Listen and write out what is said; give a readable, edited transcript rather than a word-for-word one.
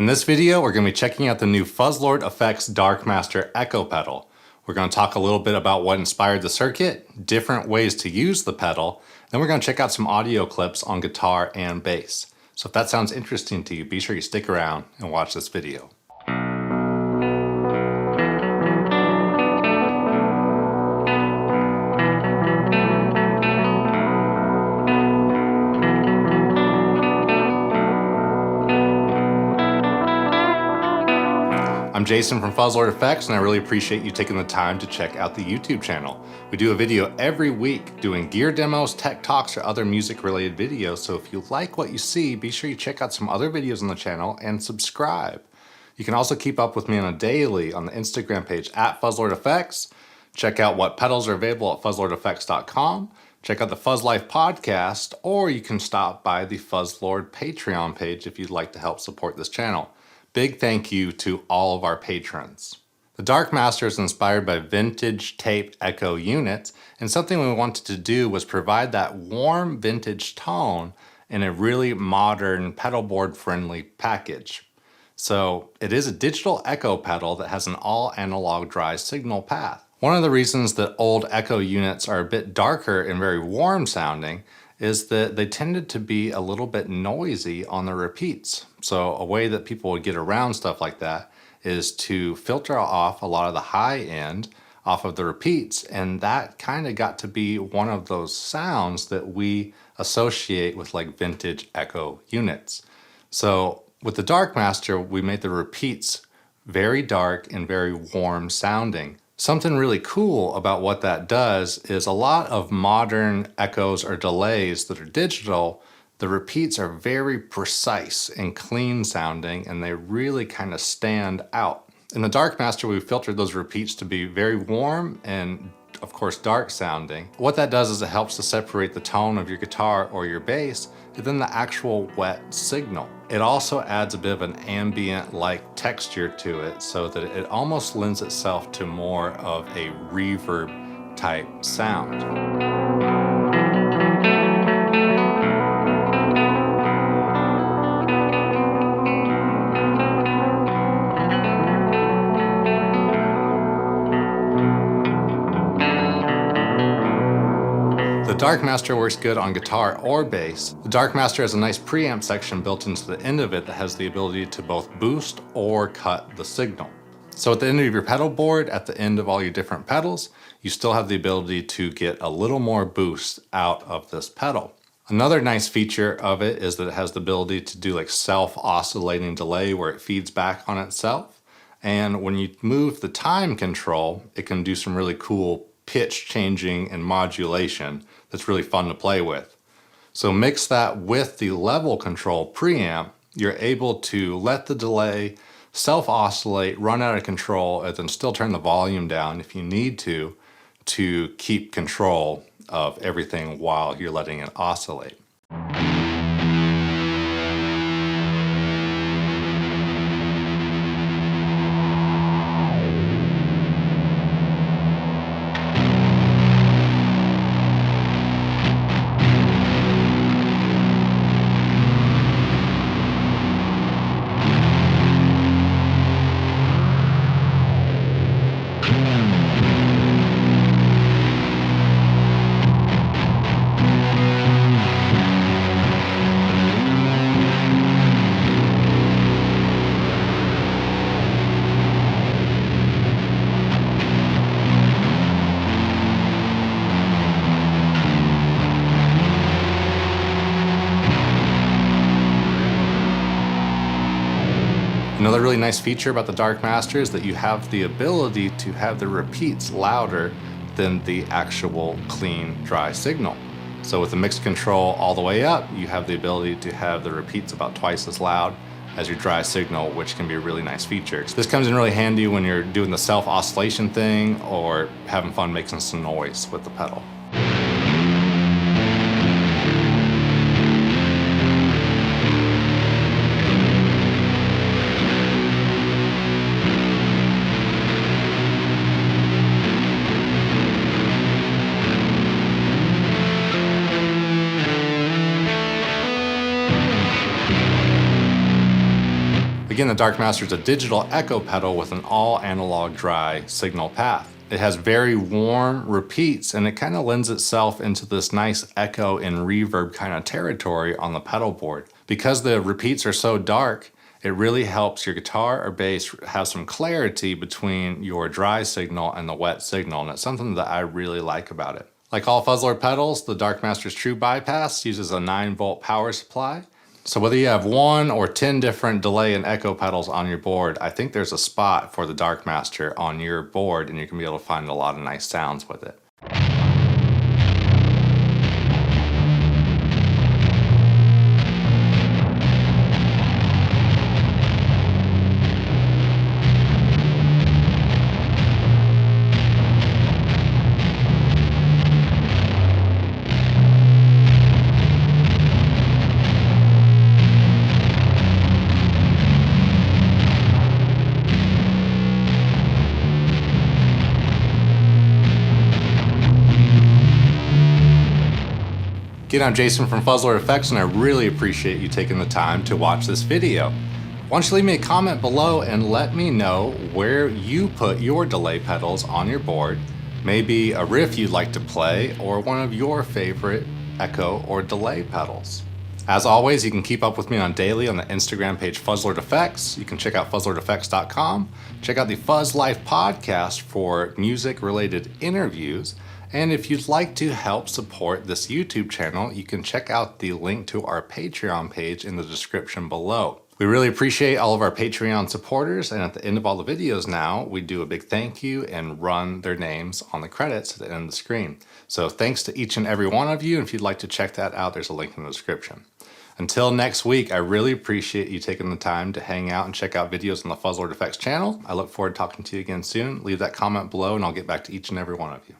In this video, we're going to be checking out the new Fuzzlord Effects Darkmaster Echo pedal. We're going to talk a little bit about what inspired the circuit, different ways to use the pedal, then we're going to check out some audio clips on guitar and bass. So if that sounds interesting to you, be sure you stick around and watch this video. I'm Jason from Fuzzlord Effects, and I really appreciate you taking the time to check out the YouTube channel. We do a video every week doing gear demos, tech talks, or other music related videos, so if you like what you see, be sure you check out some other videos on the channel and subscribe. You can also keep up with me on a daily on the Instagram page at Fuzzlord Effects. Check out what pedals are available at fuzzlordeffects.com. Check out the Fuzz Life podcast, or you can stop by the Fuzzlord Patreon page if you'd like to help support this channel. Big thank you to all of our patrons. The Darkmaster is inspired by vintage tape echo units, and something we wanted to do was provide that warm vintage tone in a really modern pedal board friendly package. So it is a digital echo pedal that has an all analog dry signal path. One of the reasons that old echo units are a bit darker and very warm sounding is that they tended to be a little bit noisy on the repeats. So a way that people would get around stuff like that is to filter off a lot of the high end off of the repeats, and that kind of got to be one of those sounds that we associate with like vintage echo units. So with the Darkmaster, we made the repeats very dark and very warm sounding. Something really cool about what that does is a lot of modern echoes or delays that are digital, the repeats are very precise and clean sounding, and they really kind of stand out. In the Darkmaster, we filtered those repeats to be very warm and of course dark sounding. What that does is it helps to separate the tone of your guitar or your bass and then the actual wet signal. It also adds a bit of an ambient-like texture to it so that it almost lends itself to more of a reverb type sound. The Darkmaster works good on guitar or bass. The Darkmaster has a nice preamp section built into the end of it that has the ability to both boost or cut the signal. So at the end of your pedal board, at the end of all your different pedals, you still have the ability to get a little more boost out of this pedal. Another nice feature of it is that it has the ability to do like self-oscillating delay where it feeds back on itself. And when you move the time control, it can do some really cool pitch changing and modulation that's really fun to play with. So mix that with the level control preamp, you're able to let the delay self-oscillate, run out of control, and then still turn the volume down if you need to keep control of everything while you're letting it oscillate. Another really nice feature about the Darkmaster is that you have the ability to have the repeats louder than the actual clean, dry signal. So with the mix control all the way up, you have the ability to have the repeats about twice as loud as your dry signal, which can be a really nice feature. This comes in really handy when you're doing the self-oscillation thing or having fun making some noise with the pedal. Again, the Darkmaster is a digital echo pedal with an all analog dry signal path. It has very warm repeats, and it kind of lends itself into this nice echo and reverb kind of territory on the pedal board. Because the repeats are so dark, it really helps your guitar or bass have some clarity between your dry signal and the wet signal, and it's something that I really like about it. Like all Fuzzlord pedals, the Darkmaster's True Bypass uses a 9-volt power supply. So whether you have 1 or 10 different delay and echo pedals on your board, I think there's a spot for the Darkmaster on your board, and you can be able to find a lot of nice sounds with it. Again, I'm Jason from Fuzzlord Effects, and I really appreciate you taking the time to watch this video. Why don't you leave me a comment below and let me know where you put your delay pedals on your board, maybe a riff you'd like to play, or one of your favorite echo or delay pedals. As always, you can keep up with me on daily on the Instagram page Fuzzlord Effects. You can check out fuzzlordeffects.com. Check out the Fuzz Life podcast for music-related interviews. And if you'd like to help support this YouTube channel, you can check out the link to our Patreon page in the description below. We really appreciate all of our Patreon supporters, and at the end of all the videos now, we do a big thank you and run their names on the credits at the end of the screen. So thanks to each and every one of you, and if you'd like to check that out, there's a link in the description. Until next week, I really appreciate you taking the time to hang out and check out videos on the Fuzzlord Effects channel. I look forward to talking to you again soon. Leave that comment below, and I'll get back to each and every one of you.